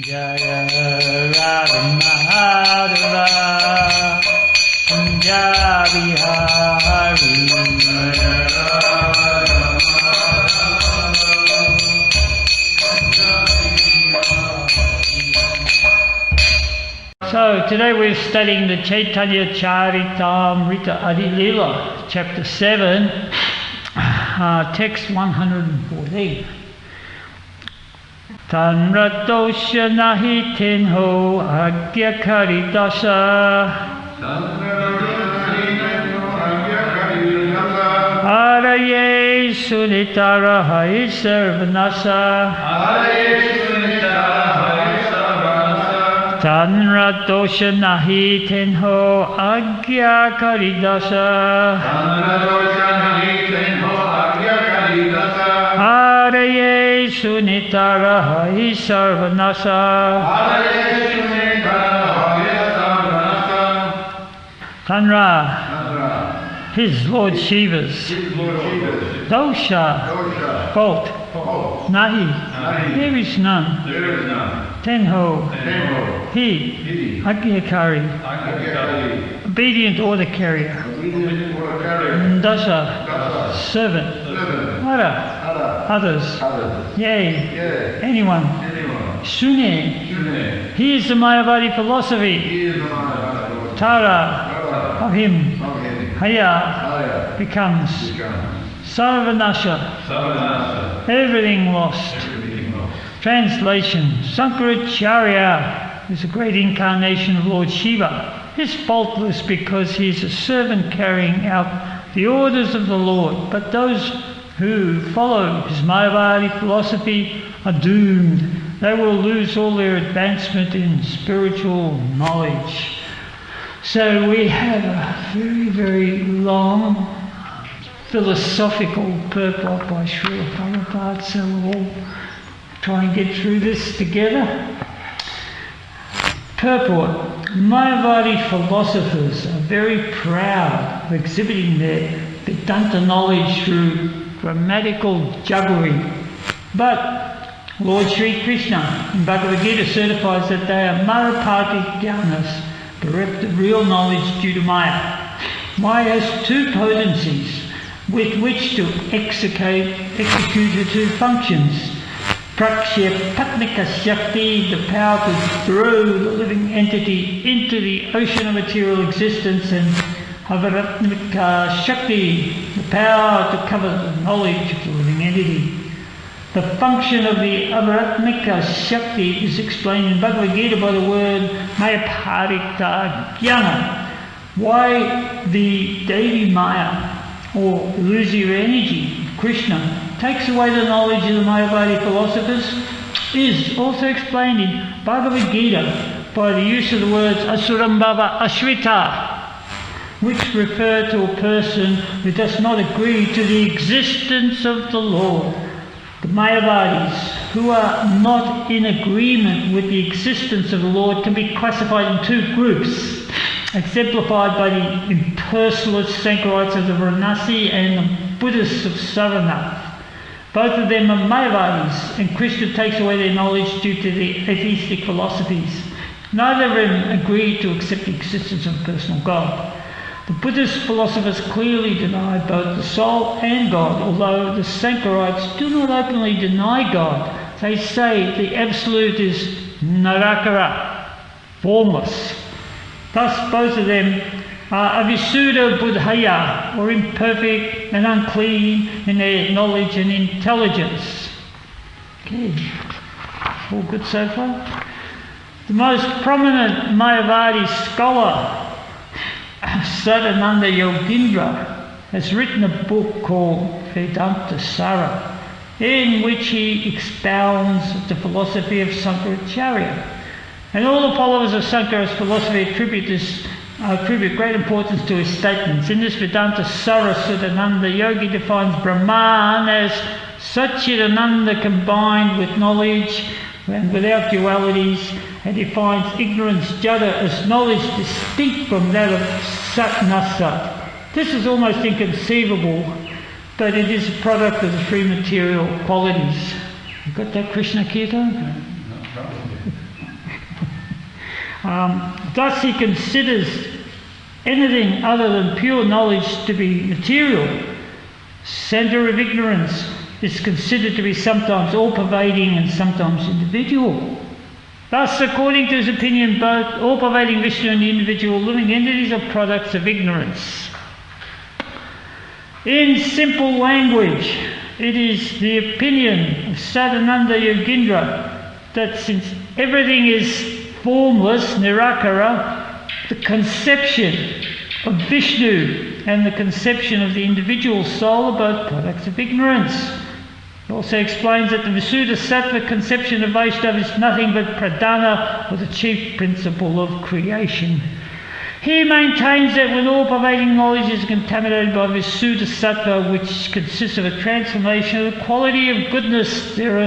Jaya Radha Madhava Punjabi Hari. So today we're studying the Caitanya Caritamrita Adi-lila, chapter 7, text 114. Tanratosha nahi tenho agya karidasa Araye sunitara hai sarvanasa Tanratosha nahi tenho agya karidasa Araye sunitara hai sarvanasa Tanra, his Lord Shiva's dosha, fault, nahi, there is none. Tenho, he, Agyakari, obedient order carrier. Dasa, servant. Ara, others. Yea, anyone. Sune, he is the Mayavadi philosophy. Tara, of him. Haya, becomes. Sarvanasha, everything lost. Translation, Sankaracharya is a great incarnation of Lord Shiva. He is faultless because he is a servant carrying out the orders of the Lord, but those who follow his Mayavadi philosophy are doomed. They will lose all their advancement in spiritual knowledge. So we have a very, very long philosophical purport by Srila Prabhupada, so we'll all try and get through this together. Purport. Mayavadi philosophers are very proud of exhibiting their Vedanta knowledge through grammatical jugglery. But Lord Sri Krishna in Bhagavad Gita certifies that they are Marapati Jnanas, bereft of real knowledge due to Maya. Maya has two potencies with which to execute the two functions. Prakshya Shakti, the power to throw the living entity into the ocean of material existence, and Avaratmika Shakti, the power to cover the knowledge of the living entity. The function of the Avaratmika Shakti is explained in Bhagavad Gita by the word Mayaparita Jnana. Why the Devi Maya, or illusory energy, Krishna, takes away the knowledge of the Mayavadi philosophers is also explained in Bhagavad Gita by the use of the words Asurambhava Ashrita, which refer to a person who does not agree to the existence of the Lord. The Mayavadis, who are not in agreement with the existence of the Lord, can be classified in two groups, exemplified by the impersonalist Sankarites of the Varanasi and the Buddhists of Saranath. Both of them are Mayavadis, and Krishna takes away their knowledge due to the atheistic philosophies. Neither of them agree to accept the existence of a personal God. The Buddhist philosophers clearly deny both the soul and God, although the Sankarites do not openly deny God. They say the Absolute is Nirakara, formless. Thus both of them are Avisuddha Buddhaya, or imperfect and unclean in their knowledge and intelligence. Okay, all good so far? The most prominent Mayavadi scholar, Sadananda Yogindra, has written a book called Vedanta Sara, in which he expounds the philosophy of Sankaracharya. And all the followers of Sankara's philosophy attribute great importance to his statements. In this Vedanta Sara, Sadananda Yogi defines Brahman as Satchidananda combined with knowledge and without dualities, and defines ignorance, Jada, as knowledge distinct from that of Sat Nasat. This is almost inconceivable, but it is a product of the three material qualities. You got that, Krishna Kirtan? Thus he considers anything other than pure knowledge to be material. Centre of ignorance is considered to be sometimes all-pervading and sometimes individual. Thus, according to his opinion, both all-pervading Vishnu and individual living entities are products of ignorance. In simple language, it is the opinion of Sadananda Yogindra that since everything is formless, nirakara, the conception of Vishnu and the conception of the individual soul are both products of ignorance. He also explains that the Visuddha Sattva conception of Vaishnava is nothing but pradhana, or the chief principle of creation. He maintains that when all-pervading knowledge is contaminated by Visuddha Sattva, which consists of a transformation of the quality of goodness, there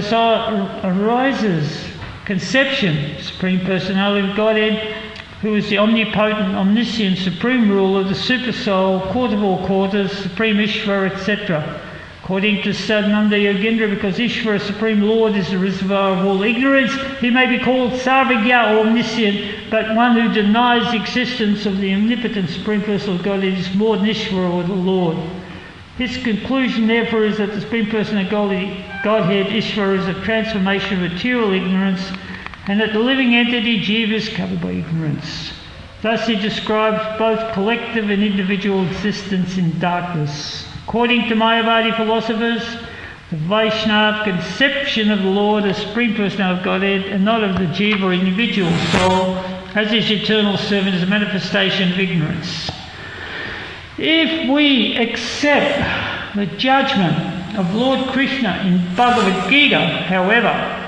arises conception, Supreme Personality of Godhead, who is the omnipotent, omniscient, supreme ruler, the super soul, court of all quarters, supreme Ishvara, etc. According to Sadananda Yogindra, because Ishvara, Supreme Lord, is the reservoir of all ignorance, he may be called Sarvagya, or omniscient, but one who denies the existence of the omnipotent Supreme Personal Godhead is more than Ishvara, or the Lord. His conclusion, therefore, is that the Supreme Personal Godhead, Ishvara, is a transformation of material ignorance, and that the living entity, Jiva, is covered by ignorance. Thus he describes both collective and individual existence in darkness. According to Mayavadi philosophers, the Vaishnava conception of the Lord as Supreme Personality of Godhead and not of the Jiva or individual soul as his eternal servant is a manifestation of ignorance. If we accept the judgment of Lord Krishna in Bhagavad Gita, however,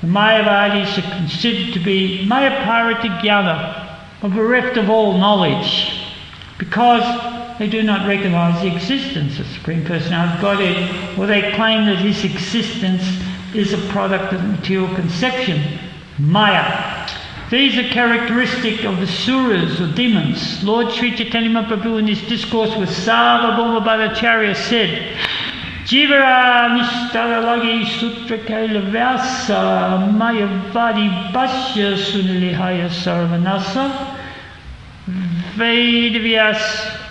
the Mayavadis are considered to be Mayaparita Jnana, or bereft of all knowledge, because they do not recognise the existence of Supreme Personality of Godhead, or they claim that his existence is a product of material conception, Maya. These are characteristic of the Suras or demons. Lord Sri Caitanya Mahaprabhu in his discourse with Sarvabhauma Bhattacharya said, Jivara Nishtaralagi Sutra Kaila Vyasa Mayavadi Bhashya Sunilihaya Sarvanasa. Vedavyas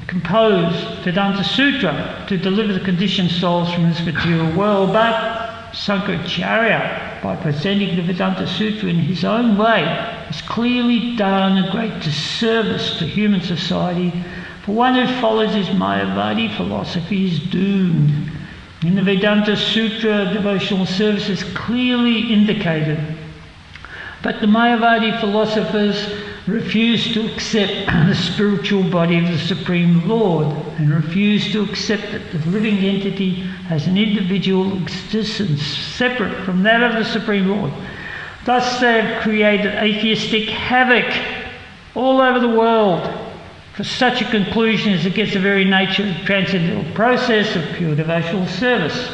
composed Vedanta Sutra to deliver the conditioned souls from this material world, but Sankaracharya, by presenting the Vedanta Sutra in his own way, has clearly done a great disservice to human society, for one who follows his Mayavadi philosophy is doomed. In the Vedanta Sutra, devotional service is clearly indicated, but the Mayavadi philosophers refuse to accept the spiritual body of the Supreme Lord and refuse to accept that the living entity has an individual existence separate from that of the Supreme Lord. Thus they have created atheistic havoc all over the world. For such a conclusion is against the very nature of the transcendental process of pure devotional service.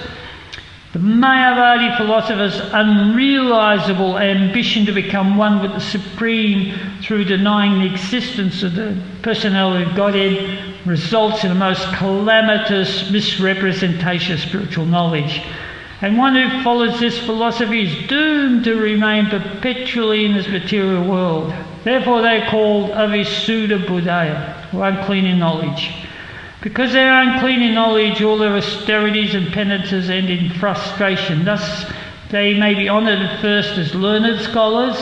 The Mayavadi philosophers' unrealisable ambition to become one with the Supreme through denying the existence of the personality of Godhead results in a most calamitous misrepresentation of spiritual knowledge. And one who follows this philosophy is doomed to remain perpetually in this material world. Therefore they are called Avisuddha Buddhaya, or unclean in knowledge. Because they are unclean in knowledge, all their austerities and penances end in frustration. Thus they may be honoured at first as learned scholars.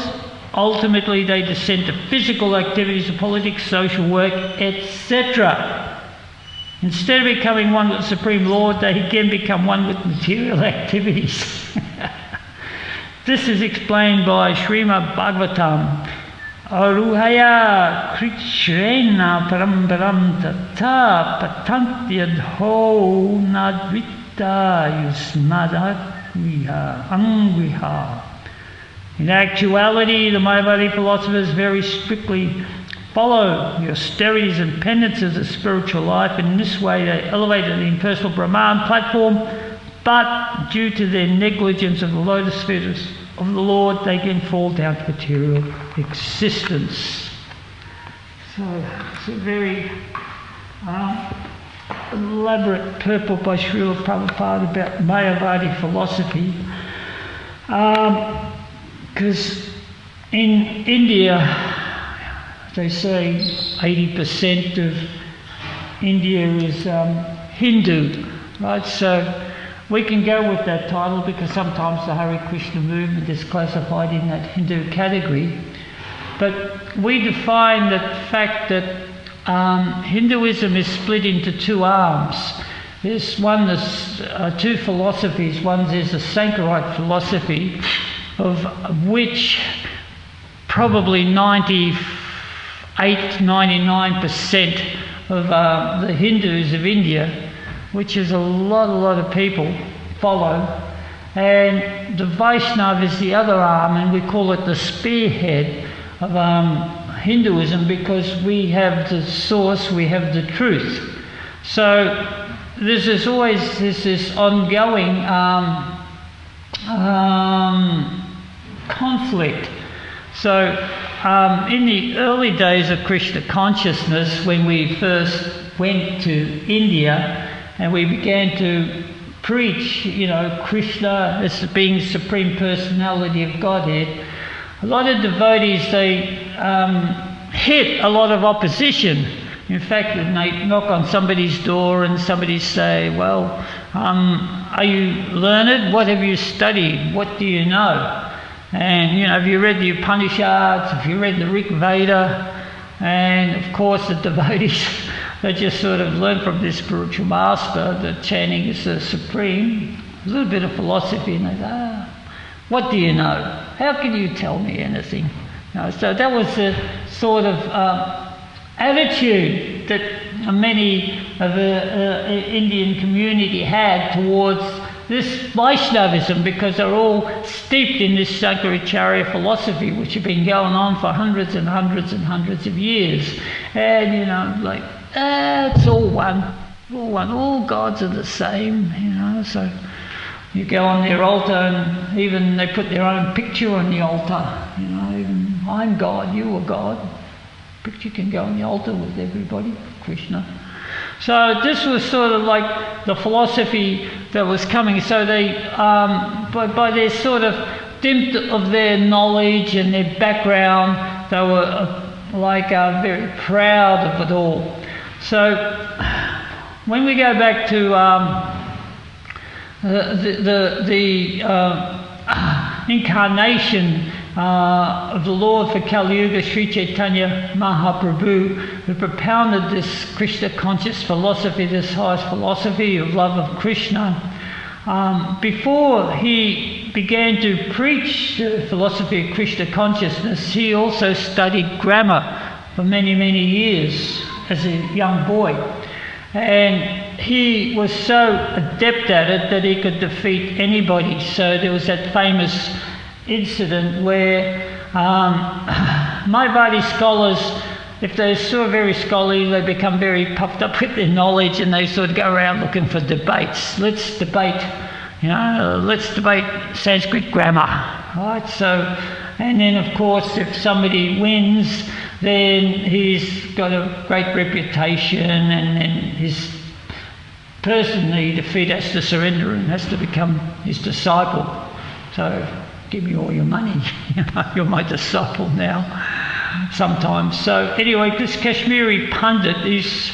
Ultimately they descend to physical activities of politics, social work, etc. Instead of becoming one with the Supreme Lord, they again become one with material activities. This is explained by Srimad Bhagavatam. Aruhaya Krishrena Parambaram Tata Patantyadho Nadvita Yusmadakviha Angviha. In actuality, the Mayavadi philosophers very strictly follow the austerities and penances of spiritual life, and in this way they elevated the impersonal Brahman platform, but due to their negligence of the lotus feet of the Lord, they again fall down to material existence. So it's a very elaborate purport by Srila Prabhupada about Mayavadi philosophy, because In India, they say 80% of India is Hindu, right? So we can go with that title because sometimes the Hare Krishna movement is classified in that Hindu category. But we define the fact that Hinduism is split into two arms. There's two philosophies. One is the Sankarite philosophy, of which probably 99% of the Hindus of India, which is a lot of people, follow. And the Vaishnava is the other arm, and we call it the spearhead of Hinduism because we have the source, we have the truth. So there's this ongoing conflict. So in the early days of Krishna consciousness, when we first went to India and we began to preach, Krishna as being Supreme Personality of Godhead, a lot of devotees, they hit a lot of opposition. In fact, when they knock on somebody's door and somebody say, well, are you learned? What have you studied? What do you know? And, have you read the Upanishads? Have you read the Rig Veda? And, of course, the devotees, they just sort of learn from this spiritual master that chanting is the supreme. A little bit of philosophy, and they say, what do you know? How can you tell me anything? So that was the sort of attitude that many of the Indian community had towards this Vaishnavism, because they're all steeped in this Shankaracharya philosophy, which had been going on for hundreds and hundreds and hundreds of years. And, it's all one. All gods are the same, so you go on their altar and even they put their own picture on the altar, even I'm God, you are God. Picture can go on the altar with everybody, Krishna. So this was sort of like the philosophy that was coming. So they, by their sort of dint of their knowledge and their background, they were very proud of it all. So when we go back to the incarnation of the Lord for Kali Yuga, Sri Caitanya Mahaprabhu, who propounded this Krishna conscious philosophy, this highest philosophy of love of Krishna. Before he began to preach the philosophy of Krishna consciousness, he also studied grammar for many, many years as a young boy. And he was so adept at it that he could defeat anybody. So there was that famous incident where Mayavadi scholars, if they're sort of very scholarly, they become very puffed up with their knowledge and they sort of go around looking for debates. Let's debate Sanskrit grammar, right? So, and then of course if somebody wins, then he's got a great reputation, and then his person he defeat has to surrender and has to become his disciple. So give me all your money, you're my disciple now, sometimes. So anyway, this Kashmiri Pandit is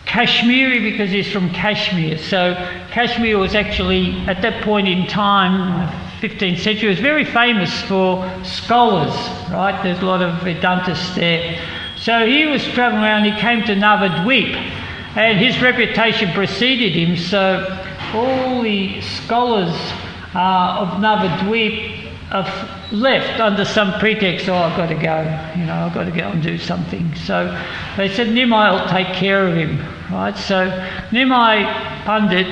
Kashmiri because he's from Kashmir. So Kashmir was actually, at that point in time, 15th century, was very famous for scholars, right? There's a lot of Vedantists there. So he was travelling around, he came to Navadvip, and his reputation preceded him. So all the scholars of Navadvip have left under some pretext. I've got to go, I've got to go and do something. So they said, Nimai will take care of him, right? So Nimai Pandit,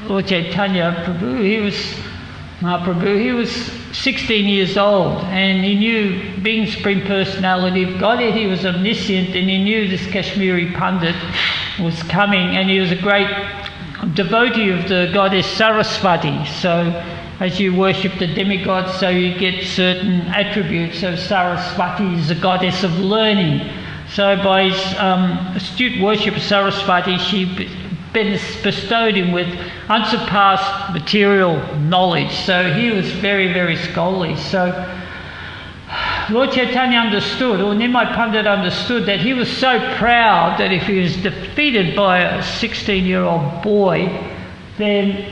Lord Chaitanya Prabhu, he was 16 years old, and he knew, being Supreme Personality of Godhead, he was omniscient, and he knew this Kashmiri Pandit was coming, and he was a great devotee of the goddess Saraswati. So as you worship the demigods, so you get certain attributes. So Saraswati is the goddess of learning. So by his astute worship of Saraswati, she bestowed him with unsurpassed material knowledge. So he was very, very scholarly. So Lord Caitanya understood, or Nimai Pandit understood, that he was so proud that if he was defeated by a 16-year-old boy, then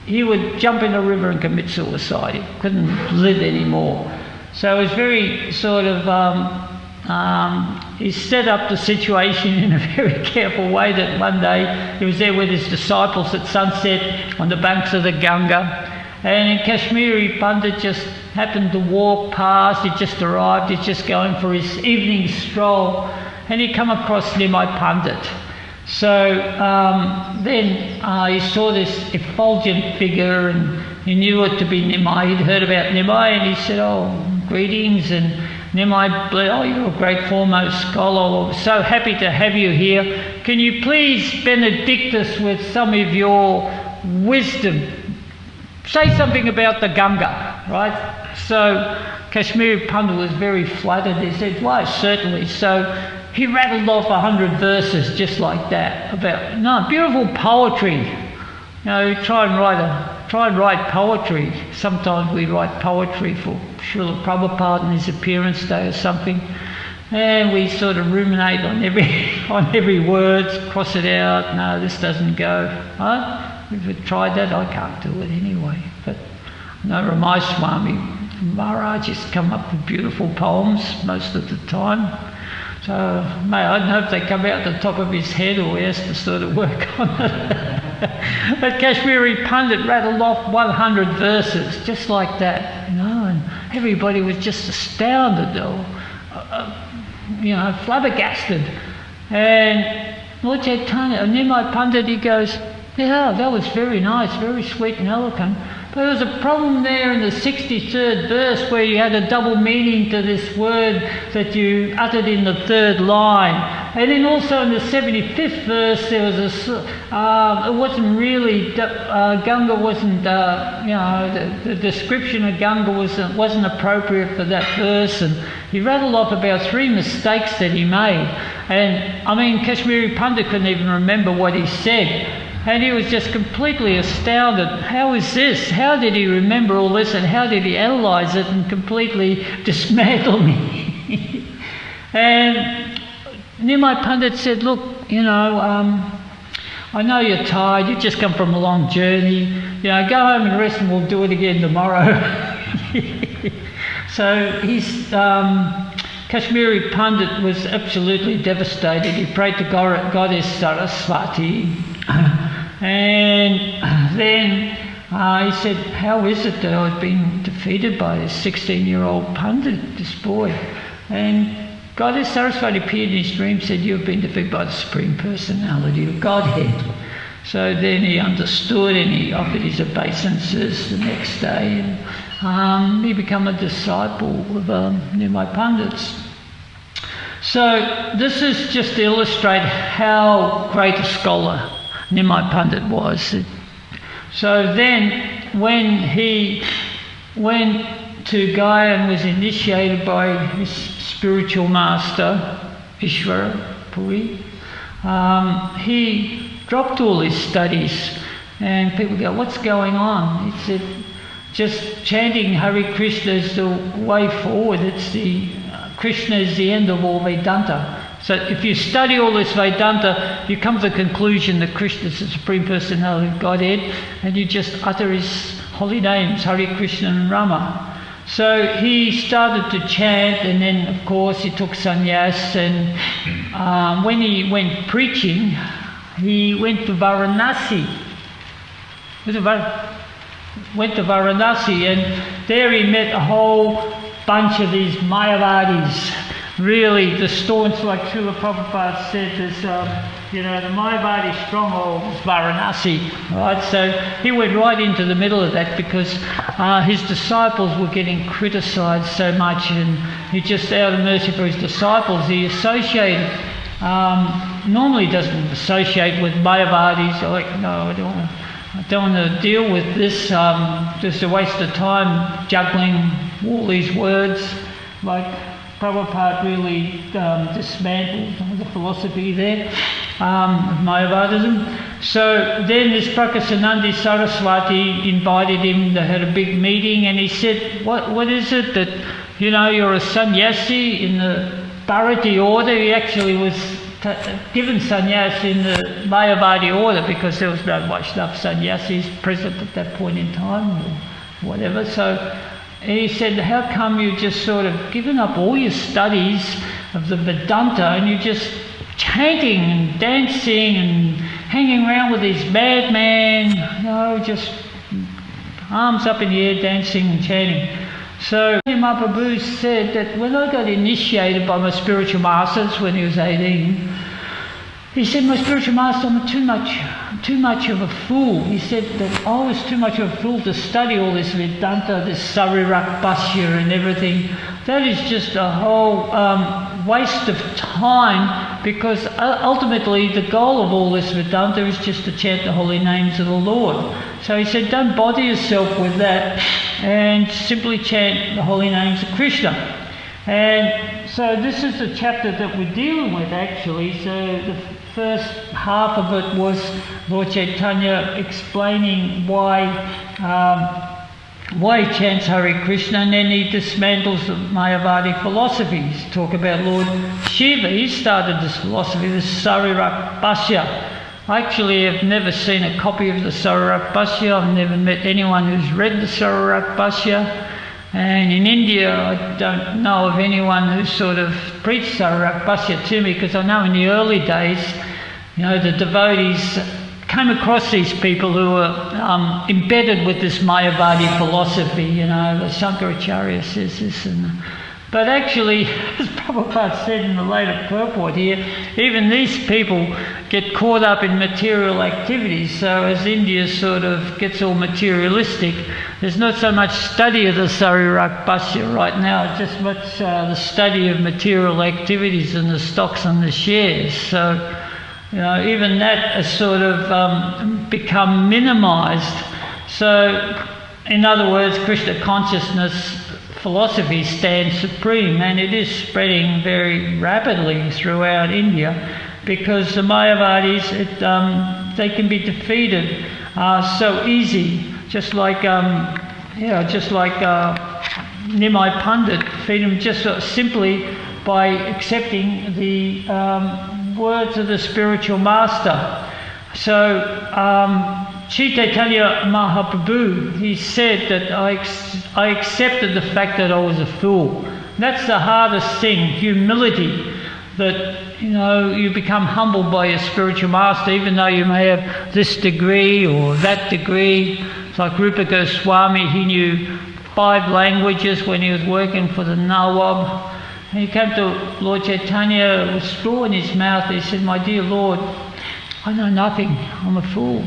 he would jump in the river and commit suicide. He couldn't live anymore. So it was very sort of, he set up the situation in a very careful way that one day he was there with his disciples at sunset on the banks of the Ganga, and Kashmiri Pandit just happened to walk past. He just arrived, he's just going for his evening stroll, and he come across Nimai Pandit. So then he saw this effulgent figure, and he knew it to be Nimai. He'd heard about Nimai, and he said, "Oh, greetings." And Nimai, "Oh, you're a great foremost scholar. We're so happy to have you here. Can you please benedict us with some of your wisdom? Say something about the Ganga," right? So Kashmiri Pandit was very flattered. He said, "Why, certainly." So he rattled off 100 verses just like that about beautiful poetry. Try and write poetry. Sometimes we write poetry for Srila Prabhupada on his appearance day or something, and we sort of ruminate on every word, cross it out. No, this doesn't go. Huh? If we tried that, I can't do it anyway. But Ramai Swami Maharaj has come up with beautiful poems most of the time. So I don't know if they come out the top of his head or he has to sort of work on it. But Kashmiri Pandit rattled off 100 verses just like that, and everybody was just astounded, flabbergasted. And Lord Caitanya, Nimai Pandit, he goes, "Yeah, that was very nice, very sweet and eloquent. But there was a problem there in the 63rd verse where you had a double meaning to this word that you uttered in the 3rd line. And then also in the 75th verse there was it wasn't really, Ganga wasn't, the description of Ganga wasn't appropriate for that verse." And he rattled off about 3 mistakes that he made. And Kashmiri Pandit couldn't even remember what he said. And he was just completely astounded. How is this? How did he remember all this, and how did he analyse it and completely dismantle me? And Nimai Pandit said, "Look, I know you're tired. You've just come from a long journey. Go home and rest, and we'll do it again tomorrow." So Kashmiri Pandit was absolutely devastated. He prayed to Goddess Saraswati. And then he said, "How is it that I've been defeated by this 16-year-old Pandit, this boy?" And Goddess Saraswati appeared in his dream and said, "You've been defeated by the Supreme Personality of Godhead." So then he understood, and he offered his obeisances the next day, and he became a disciple of Nimai Pandit's. So this is just to illustrate how great a scholar Nimai Pandit was. So then when he went to Gaya and was initiated by his spiritual master, Ishvara Puri, he dropped all his studies, and people go, "What's going on?" He said, "Just chanting Hare Krishna is the way forward. Krishna is the end of all Vedanta. So if you study all this Vedanta, you come to the conclusion that Krishna is the Supreme Personality of Godhead, and you just utter his holy names, Hare Krishna and Rama." So he started to chant, and then of course he took sannyas, and when he went preaching, he went to Varanasi. And there he met a whole bunch of these Mayavadis. Really, the staunch, like Srila Prabhupada said, there's, the Mayavadi stronghold was Varanasi, right? So he went right into the middle of that because his disciples were getting criticised so much, and he just, out of mercy for his disciples, he associated, normally doesn't associate with Mayavadis. Like, no, I don't want to deal with this, just a waste of time juggling all these words. Like, Prabhupada really dismantled the philosophy there of Mayavadism. So then this Prakasanandi Saraswati invited him. They had a big meeting, and he said, what is it that, you're a sannyasi in the Bharati order? He actually was given sannyas in the Mayavadi order because there was no Vaishnava sannyasis present at that point in time or whatever. So he said, how come you've just sort of given up all your studies of the Vedanta and you're just chanting and dancing and hanging around with these madmen, just arms up in the air, dancing and chanting. So Mahaprabhu said that when I got initiated by my spiritual masters when he was 18, he said, my spiritual master, I'm too much of a fool. He said that I was too much of a fool to study all this Vedanta, this Sarirak Bhashya and everything. That is just a whole waste of time, because ultimately the goal of all this Vedanta is just to chant the holy names of the Lord. So he said, don't bother yourself with that and simply chant the holy names of Krishna. And so this is the chapter that we're dealing with actually. So the first half of it was Lord Caitanya explaining why he chants Hare Krishna, and then he dismantles the Mayavadi philosophies. Talk about Lord Shiva. He started this philosophy, this Sarirak Bhashya. I actually have never seen a copy of the Sarirak Bhashya. I've never met anyone who's read the Sarirak Bhashya. And in India, I don't know of anyone who sort of preached Sarirak Bhashya to me, because I know in the early days, the devotees came across these people who were embedded with this Mayavadi philosophy. Shankaracharya says this. But actually, as Prabhupada said in the later purport here, even these people get caught up in material activities. So as India sort of gets all materialistic, there's not so much study of the Sarirak Bhashya right now, just much the study of material activities and the stocks and the shares. So, even that has sort of become minimized. So, in other words, Krishna consciousness philosophy stands supreme, and it is spreading very rapidly throughout India, because the Mayavadis, they can be defeated so easy, just like Nimai Pandit defeated him just simply by accepting the words of the spiritual master. So Sri Caitanya Mahaprabhu, he said that I accepted the fact that I was a fool. That's the hardest thing, humility, that you become humbled by your spiritual master, even though you may have this degree or that degree. It's like Rupa Goswami, he knew 5 languages when he was working for the Nawab. And he came to Lord Caitanya with straw in his mouth. He said, my dear Lord, I know nothing, I'm a fool.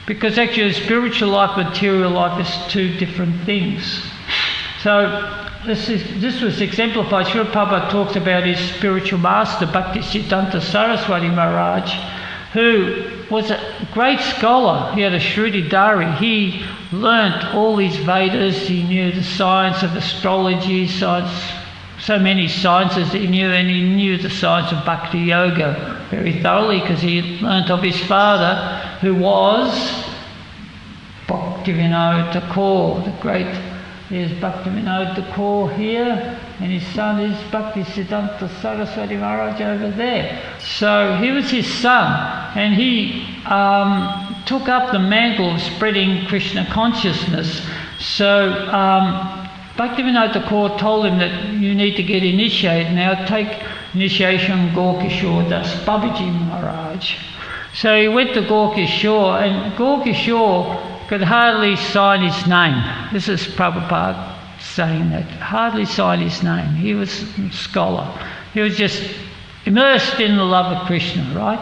Because actually spiritual life, material life is 2 different things. So this was exemplified. Srila Prabhupada talks about his spiritual master, Bhaktisiddhanta Saraswati Maharaj, who was a great scholar. He had a Shrutidhari. He learnt all these Vedas. He knew the science of astrology, so many sciences he knew, and he knew the science of Bhakti Yoga very thoroughly, because he learnt of his father, who was Bhaktivinoda Thakur, the great. There's Bhaktivinoda Thakur here, and his son is Bhaktisiddhanta Saraswati Maharaj over there. So he was his son, and he took up the mantle of spreading Krishna consciousness. So Bhaktivinoda Thakur told him that you need to get initiated. Now take initiation Gaur-Kishore Das Babaji Maharaj. So he went to Gaur-Kishore, and Gaur-Kishore could hardly sign his name. This is Prabhupada saying that. Hardly sign his name. He was a scholar. He was just immersed in the love of Krishna, right?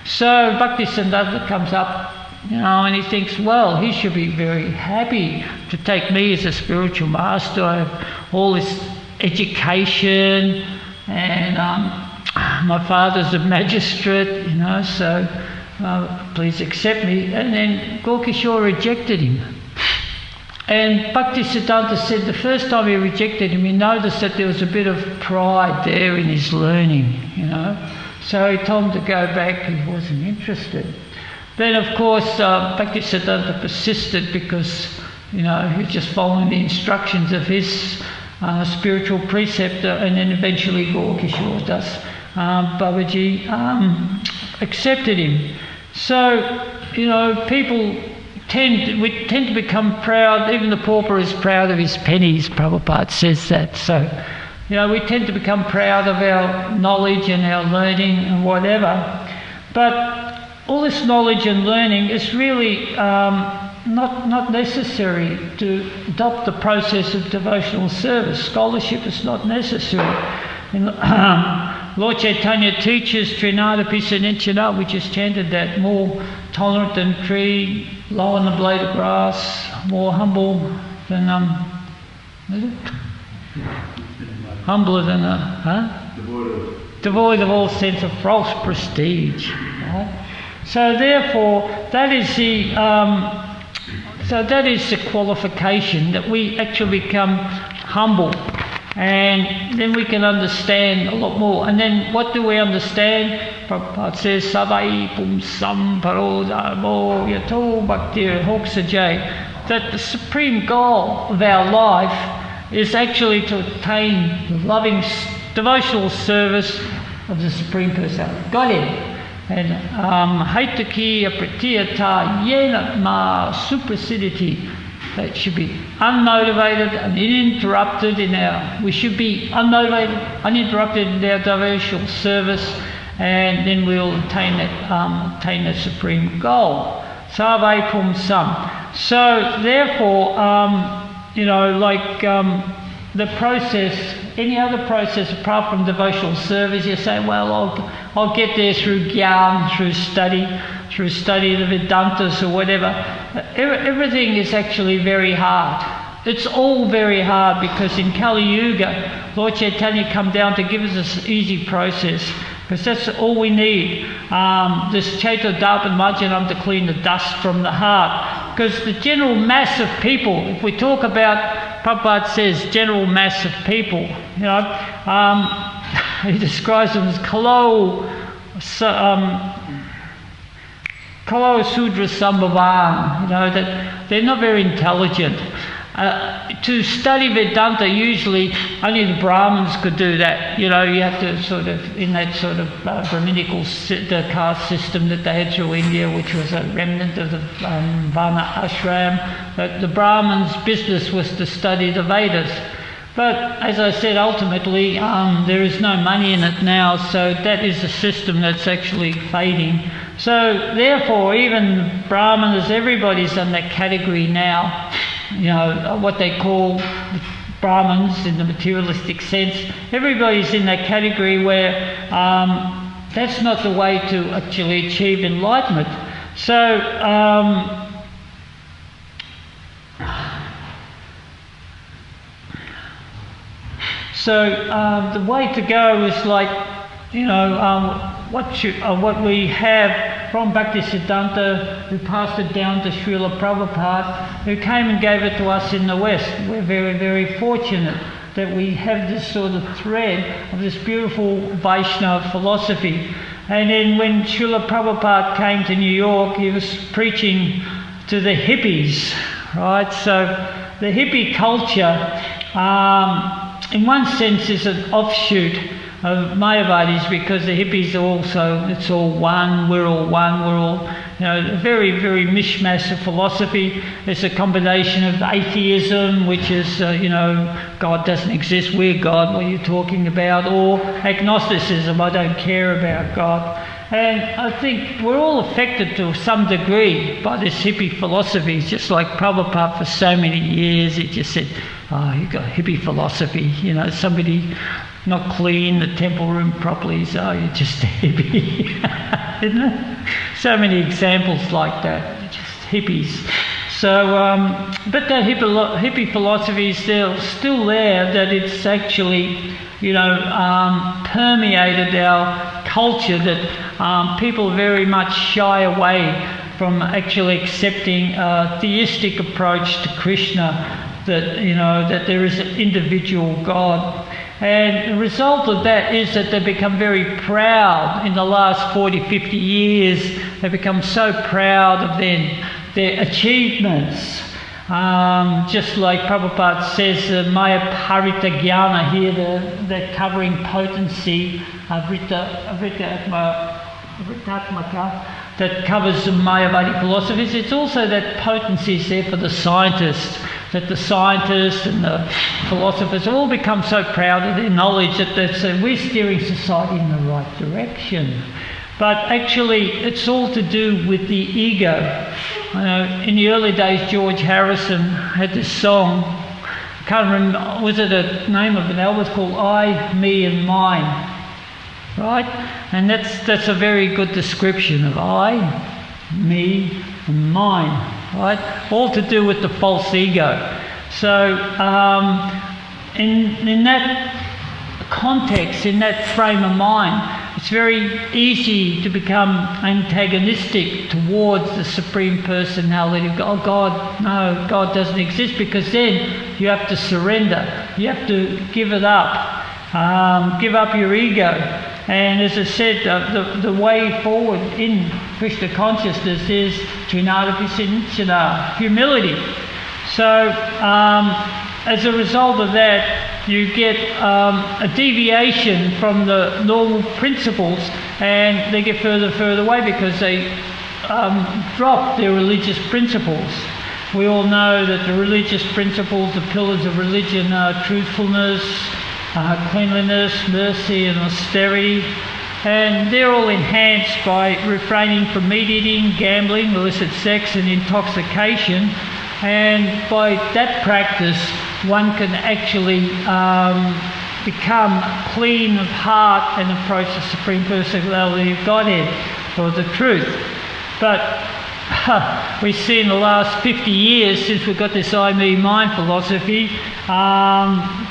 So Bhaktisiddhanta comes up, and he thinks, well, he should be very happy to take me as a spiritual master. I have all this education, and my father's a magistrate, so please accept me. And then Gaur-Kishore rejected him. And Bhaktisiddhanta said the first time he rejected him, he noticed that there was a bit of pride there in his learning, So he told him to go back. He wasn't interested. Then, of course, Bhaktisiddhanta persisted because, he was just following the instructions of his spiritual preceptor, and then eventually Gaura Das Babaji accepted him. So, people we tend to become proud. Even the pauper is proud of his pennies, Prabhupada says that. So, we tend to become proud of our knowledge and our learning and whatever. But all this knowledge and learning is really not necessary to adopt the process of devotional service. Scholarship is not necessary. Lord Caitanya teaches Trinadapi Sanenchana, we just chanted that, more tolerant than tree, low on the blade of grass, more humble than humbler than devoid of all sense of false prestige. Right? So therefore, that is the qualification, that we actually become humble, and then we can understand a lot more. And then what do we understand? Prabhupada says, Sabai Pumsam Parodamo Yato Bhaktir Hoksajay, that the supreme goal of our life is actually to attain the loving devotional service of the Supreme Personality, Godhead. And Haitaki Apratiyata Yena Ma Suprasidity, that should be unmotivated and uninterrupted we should be unmotivated, uninterrupted in our devotional service, and then we'll attain that supreme goal. Sarve Pum Sam. So therefore, the process, any other process apart from devotional service, you say, well, I'll get there through Gyan, through study the Vedantas or whatever. Everything is actually very hard. It's all very hard, because in Kali Yuga, Lord Caitanya come down to give us this easy process, because that's all we need. This Chaito Darpan Marjanam to clean the dust from the heart. Because the general mass of people, if we talk about, Prabhupada says, general mass of people, he describes them as Kalo Sudra Sambhavan, that they're not very intelligent. To study Vedanta, usually only the Brahmins could do that. You have to sort of, in that sort of Brahminical caste system that they had through India, which was a remnant of the Varna ashram, that the Brahmins' business was to study the Vedas. But as I said, ultimately there is no money in it now, so that is a system that's actually fading. So therefore, even Brahmanas, everybody's in that category now. What they call Brahmins in the materialistic sense. Everybody's in that category where that's not the way to actually achieve enlightenment. So the way to go is what we have from Bhaktisiddhanta, who passed it down to Srila Prabhupada, who came and gave it to us in the West. We're very, very fortunate that we have this sort of thread of this beautiful Vaishnava philosophy. And then when Srila Prabhupada came to New York, he was preaching to the hippies, right? So the hippie culture, in one sense, is an offshoot of Mayavadis, because the hippies are also, it's all one, we're all a very, very mishmash of philosophy. It's a combination of atheism, which is, God doesn't exist, we're God, what are you talking about? Or agnosticism, I don't care about God. And I think we're all affected to some degree by this hippie philosophy. It's just like Prabhupada for so many years, he just said, you've got hippie philosophy, somebody not clean the temple room properly, so you're just a hippie. Isn't it? So many examples like that, just hippies. So, but that hippie philosophy is still there, that it's actually, permeated our culture, that people very much shy away from actually accepting a theistic approach to Krishna, that, that there is an individual God. And the result of that is that they become very proud in the last 40, 50 years. They become so proud of their achievements. Just like Prabhupada says, Maya Parita Jnana here, the covering potency, Vritatmaka, that covers the Mayavadi philosophies. It's also that potency is there for the scientists, that the scientists and the philosophers all become so proud of their knowledge that they say, we're steering society in the right direction. But actually, it's all to do with the ego. In the early days, George Harrison had this song. I can't remember, was it the name of an album? It was called I, Me and Mine. Right? And that's a very good description of I, me and mine. Right? All to do with the false ego. So in that context, in that frame of mind, it's very easy to become antagonistic towards the Supreme Personality of God. Oh, God, no, God doesn't exist, because then you have to surrender. You have to give it up. Give up your ego. And as I said, the way forward in Krishna consciousness is Trinadapisinchana, humility. So as a result of that, you get a deviation from the normal principles, and they get further and further away because they drop their religious principles. We all know that the religious principles, the pillars of religion, are truthfulness, cleanliness, mercy and austerity, and they're all enhanced by refraining from meat eating, gambling, illicit sex and intoxication. And by that practice, one can actually become clean of heart and approach the Supreme Personality of Godhead, or the truth. But we see in the last 50 years, since we've got this I, me, mine philosophy,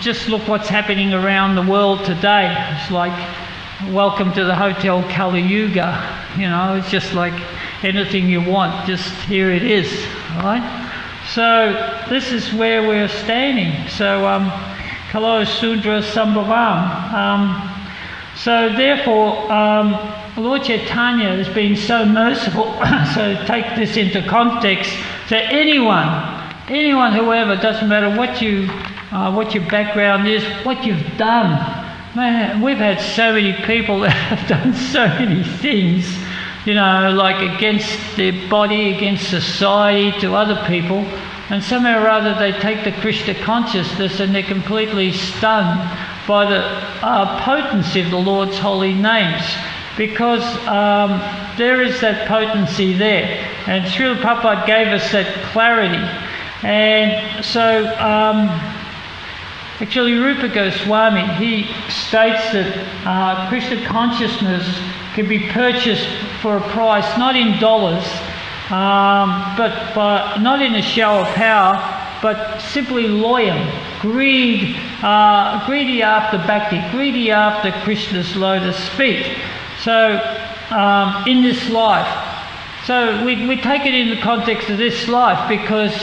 just look what's happening around the world today. It's like, welcome to the Hotel Kali Yuga. It's just like anything you want, just here it is, right? So this is where we're standing. So Kalo Sudra Sambhavam. So therefore, Lord Caitanya has been so merciful. So take this into context. So anyone, whoever, doesn't matter what your background is, what you've done. Man, we've had so many people that have done so many things, like against their body, against society, to other people. And somehow or other they take the Krishna consciousness and they're completely stunned by the potency of the Lord's holy names. Because there is that potency there. And Srila Prabhupada gave us that clarity. And so, actually Rupa Goswami, he states that Krishna consciousness can be purchased for a price, not in dollars, but not in a show of power, but simply loyal, greedy after bhakti, greedy after Krishna's lotus feet. So in this life, so we take it in the context of this life because,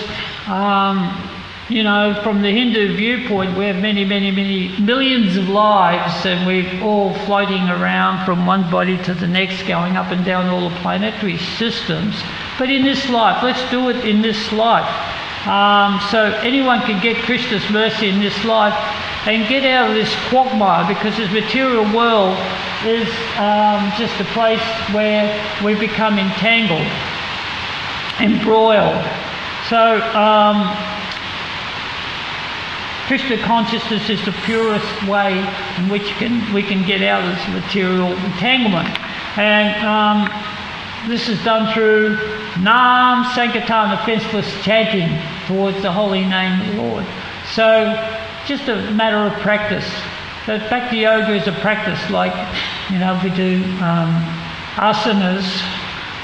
from the Hindu viewpoint, we have many, many, many millions of lives, and we're all floating around from one body to the next, going up and down all the planetary systems. But in this life, let's do it in this life. So anyone can get Krishna's mercy in this life and get out of this quagmire, because this material world is just a place where we become entangled, embroiled. So Krishna consciousness is the purest way in which we can get out of this material entanglement. And this is done through Nam Sankirtan, offenceless chanting towards the holy name of the Lord. So just a matter of practice. So Bhakti Yoga is a practice, like, we do asanas,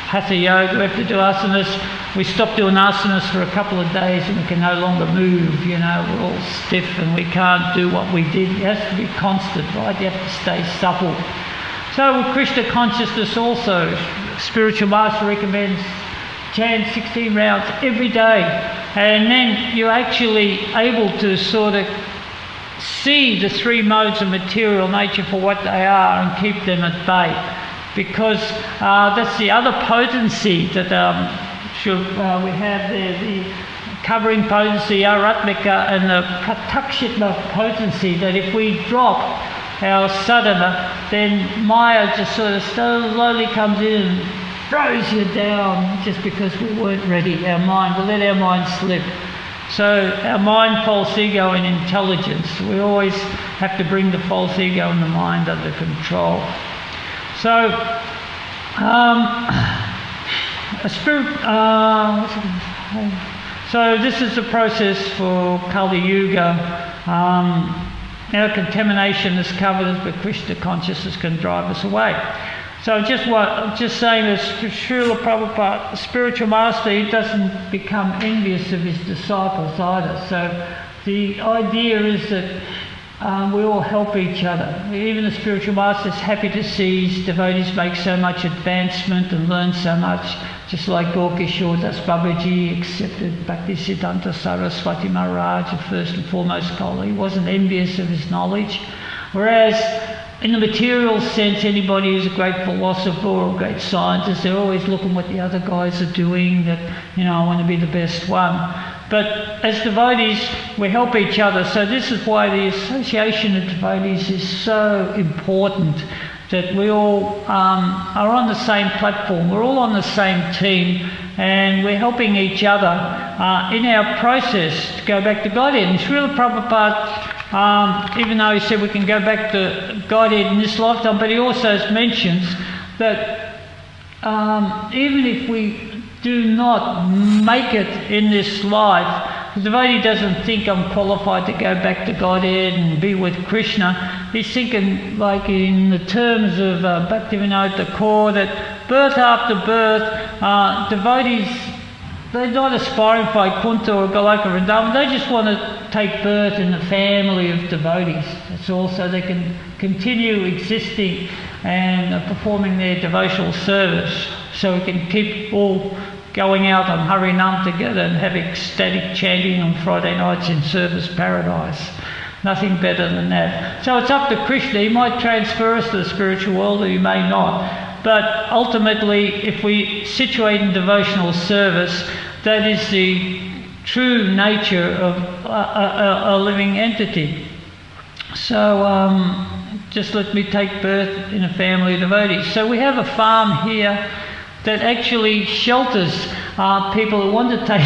Hatha Yoga, we have to do asanas. We stop doing asanas for a couple of days and we can no longer move, we're all stiff and we can't do what we did. It has to be constant, right? You have to stay supple. So with Krishna consciousness also, spiritual master recommends chant 16 rounds every day, and then you're actually able to sort of see the three modes of material nature for what they are and keep them at bay. Because that's the other potency that we have there, the covering potency, aratmika, and the pratakshita potency, that if we drop our sadhana, then Maya just sort of slowly comes in and throws you down just because we weren't ready. We let our mind slip. So our mind, false ego and intelligence, we always have to bring the false ego and the mind under control. So so this is the process for Kali Yuga. Our contamination is covered as but Krishna consciousness can drive us away. So just saying that Srila Prabhupada, the spiritual master, he doesn't become envious of his disciples either. So the idea is that we all help each other. Even the spiritual master is happy to see his devotees make so much advancement and learn so much. Just like Gaurkishore Das Babaji accepted Bhaktisiddhanta Saraswati Maharaj, the first and foremost scholar. He wasn't envious of his knowledge. Whereas in the material sense, anybody who's a great philosopher or a great scientist, they're always looking what the other guys are doing, that, I want to be the best one. But as devotees, we help each other. So this is why the association of devotees is so important, that we all are on the same platform. We're all on the same team, and we're helping each other in our process to go back to Godhead. And Srila Prabhupada, even though he said we can go back to Godhead in this lifetime, but he also mentions that even if we do not make it in this life, the devotee doesn't think I'm qualified to go back to Godhead and be with Krishna. He's thinking, like in the terms of Bhaktivinoda Thakur, that birth after birth, devotees, they're not aspiring for Vaikuntha or Goloka Vrindavan. They just want to take birth in the family of devotees. That's all, so they can continue existing and performing their devotional service. So we can keep all going out on Harinam together and have ecstatic chanting on Friday nights in service paradise. Nothing better than that. So it's up to Krishna. He might transfer us to the spiritual world or he may not. But ultimately, if we situate in devotional service, that is the true nature of a living entity. So just let me take birth in a family of devotees. So we have a farm here that actually shelters people who want to take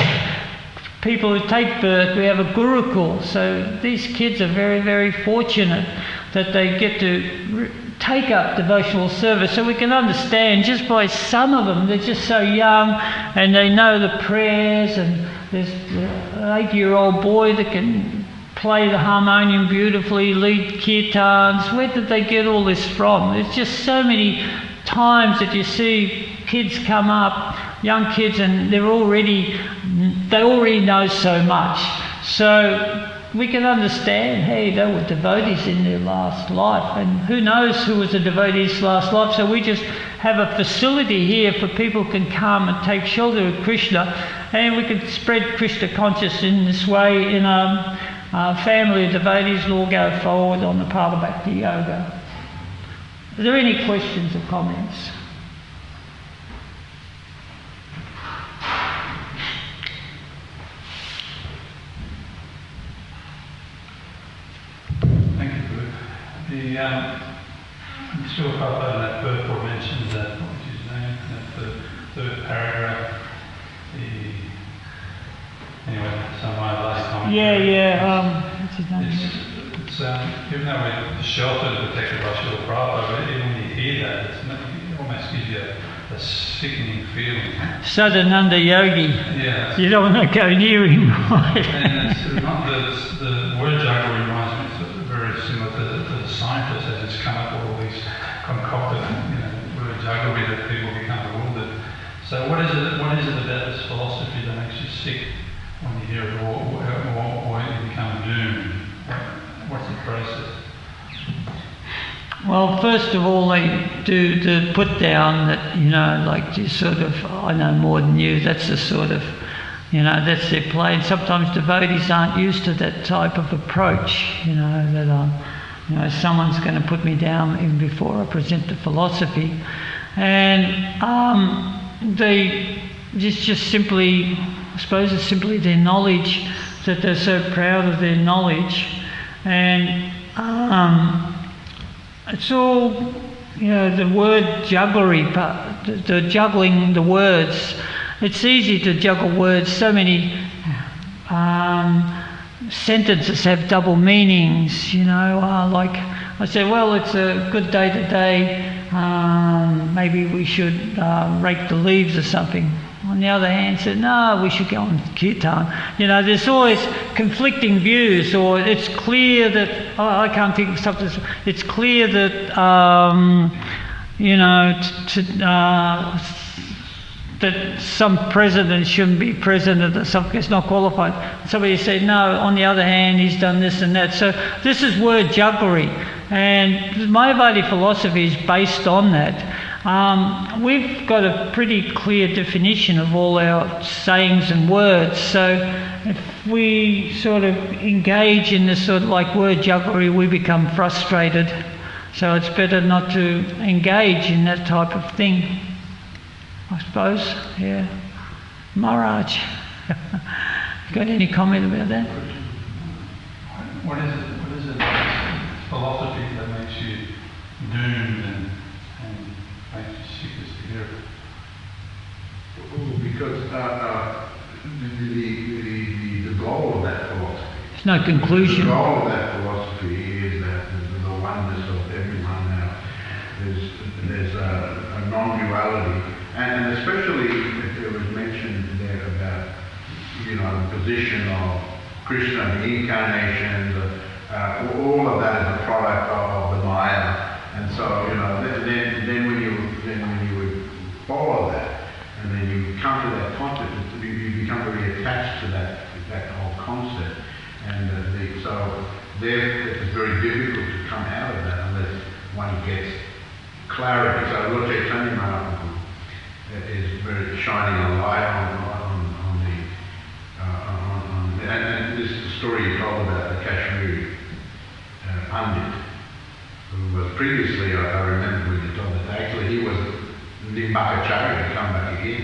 birth. We have a gurukul. So these kids are very, very fortunate that they get to take up devotional service. So we can understand just by some of them, they're just so young and they know the prayers, and there's an 8-year-old boy that can play the harmonium beautifully, lead kirtans. Where did they get all this from? There's just so many times that you see kids come up, young kids, and they already know so much. So we can understand, hey, they were devotees in their last life, and who knows who was a devotee's last life. So we just have a facility here for people who can come and take shelter of Krishna, and we can spread Krishna consciousness in this way in a family of devotees and all go forward on the path of Bhakti Yoga. Are there any questions or comments? I'm sure Prabhupada in that purple mentions that, what's his name, that the third paragraph, anyway, some of my last comment. What's his name? It's even though we're sheltered and protected by Srila Prabhupada, but even when you hear that, it almost gives you a sickening feeling. Sadananda Yogi. Yeah. You don't want to go near him, right? And the word juggle reminds me very similar to the scientist as it's come up with all these concocted, word jugglery that people become bewildered. So what is it about this philosophy that makes you sick when you hear it, or you become doomed? What's the process? Well, first of all, they do put down that, like you sort of, I know more than you, that's the sort of You know, that's their play. And sometimes devotees aren't used to that type of approach, you know, that someone's going to put me down even before I present the philosophy. And they just simply, I suppose it's simply their knowledge, that they're so proud of their knowledge. And it's all, you know, the word jugglery, the juggling the words. It's easy to juggle words. So many sentences have double meanings, you know, like I say, well, it's a good day today, maybe we should rake the leaves or something. On the other hand, said, no, we should go on kirtan. You know, there's always conflicting views, or it's clear that, I can't think of something, it's clear that, you know, that some president shouldn't be president or something, is not qualified. Somebody said, no, on the other hand, he's done this and that. So this is word jugglery. And Mayavadi philosophy is based on that. We've got a pretty clear definition of all our sayings and words. So if we sort of engage in this sort of like word jugglery, we become frustrated. So it's better not to engage in that type of thing, I suppose. Yeah. Maharaj, got any comment about that? What is it philosophy that makes you doomed and makes you sick as to hear it? Because the goal of that philosophy, There's no conclusion. the goal of that philosophy is that the oneness of everyone now. There's a non-duality, and especially it was mentioned there about, you know, the position of Krishna, the incarnation, all of that is a product of the Maya, and so, you know, then when you would follow that, and then you come to that concept, you become very attached to that whole concept, and so there it's very difficult to come out of that unless one gets clarity. So Lord Caitanya Mahaprabhu is very shining a light on the and this is the story you told about the Kashmiri Pandit, who was previously, I remember when you told that actually he was Nimbakacharya to come back again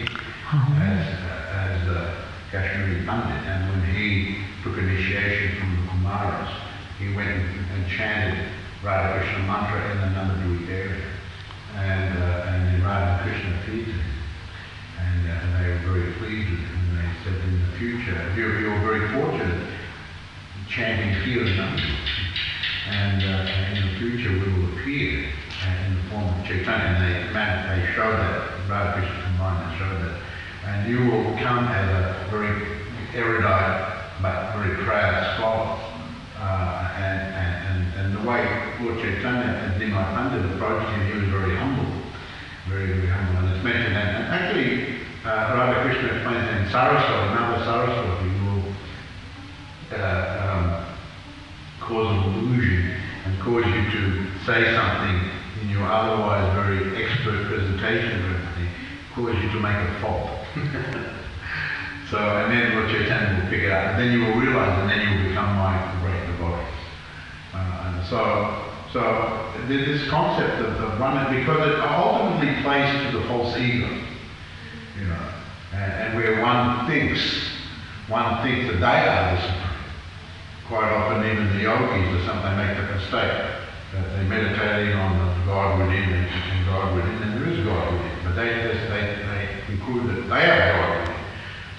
as the Kashmiri Pandit, and when he took initiation from the Kumaras, he went and chanted Radha Krishna mantra in the Navadvip area, and in Radha Krishna Tirtha, and they were very pleased with him, and they said in the future, you're very fortunate chanting here in Navadvip, and in the future we will appear in the form of Chaitanya, and they showed that, Radha Krishna combined, they showed that, and you will come as a very erudite but very proud scholar. And the way Lord Caitanya and Nimai Pandit approached him, he was very humble, very humble. And it's mentioned, and actually Radha Krishna explains in Saraswati, another Saraswati will cause an illusion and cause you to say something in your otherwise very expert presentation or everything, cause you to make a fault. So, and then Lord Chaitanya will pick it up, and then you will realize, and then you will become my great devotee. And so this concept of oneness, because it ultimately plays to the false ego, you know, and where one thinks that they are the supreme. Quite often, even the yogis or something make the mistake that they're meditating on the God within and God within, and there is God within, but they conclude that they are God within.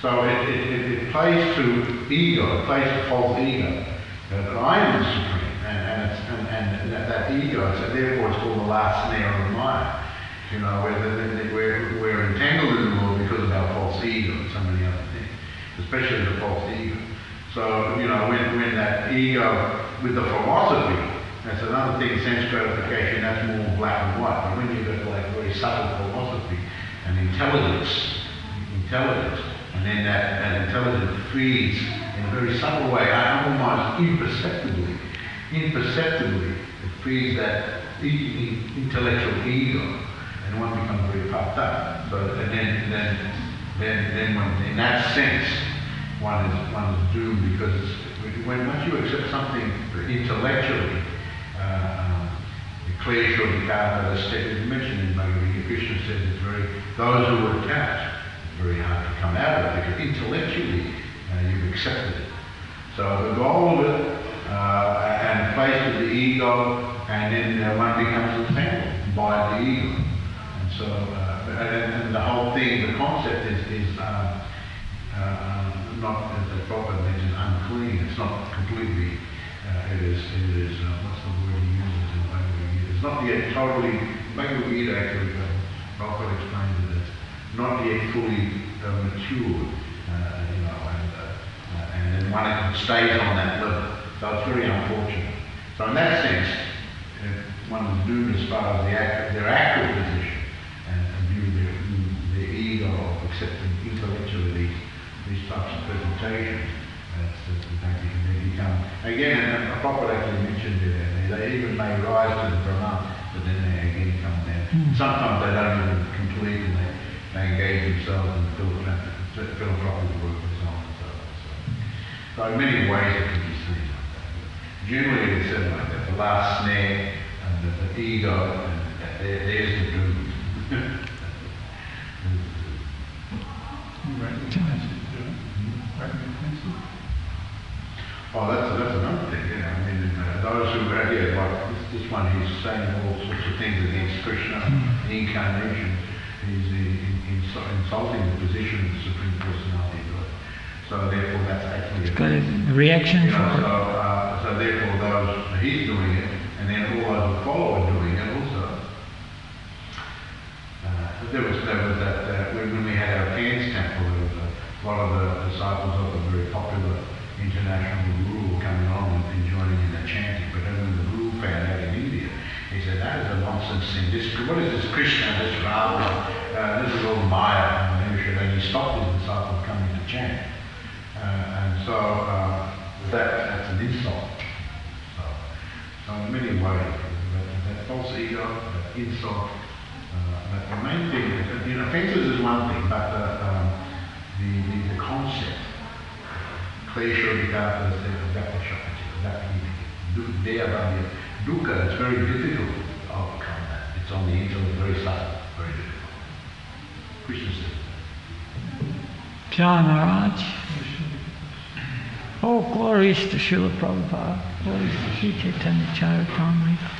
So it plays to ego, it plays to false ego, that I am the supreme, and that ego, so therefore it's called the last snare of the mind. You know, we're entangled in the world because of our false ego and so many other things, especially the false ego. So, you know, when that ego, with the philosophy, that's another thing, sense gratification, that's more black and white, but when you've got like very subtle philosophy and intelligence, and then that intelligence feeds in a very subtle way, almost imperceptibly, it feeds that intellectual ego, and one becomes very puffed up. So, and then when, in that sense, one is doomed, because once you accept something intellectually, clear Shodhikata, the step is mentioned in Bhagavad Gita. Krishna says it's those who are attached, it's very hard to come out of it, because intellectually you've accepted it. So the goal of it, and faced with the ego, and then one becomes entangled by the ego. And so, and the whole thing, the concept is not, as the Prophet mentions, unclean. It's not completely, it is, what's the word he uses in Bhagavad Gita? It's not yet totally, Bhagavad Gita actually, Prophet explains it as not yet fully matured, and then one stays on that level. So it's very unfortunate. So in that sense, one is doomed as far as their actual position, and view their ego of accepting intellectually these types of presentations. They become, again, and a Prophet actually mentioned it, they even may rise to the Brahman, but then they again come down. Sometimes they don't even complete, and they engage themselves in philanthropic work and so on and so forth. So in many ways it can be seen like that. Generally it's said like that, the last snare, and the ego, and there's the doom. Oh, that's another thing, you know. I mean, those who are here, like this one, he's saying all sorts of things against Krishna, the incarnation. He's insulting the position of the Supreme Personality of God. So therefore, that's actually got a reaction for it. So therefore, those he's doing it, and then all those who follow are doing it also. There was that when we had our Cairns temple, there was a lot of the disciples of the very popular international guru coming on and joining in the chanting. But then when the guru found out in India, he said, that is a nonsense thing. What is this Krishna, this Rama, this is all Maya, and he stopped his disciples coming to chant. And so that's an insult. So in many ways, that false ego, that insult, the main thing is, you know, offences is one thing, but the concept, Klesha, dukkha, it's very difficult to overcome that. It's on the intellect, very subtle, very difficult. Krishna says. Jai Maharaj. All glories to Srila Prabhupada. Glories to Sri Caitanya Caritamrita.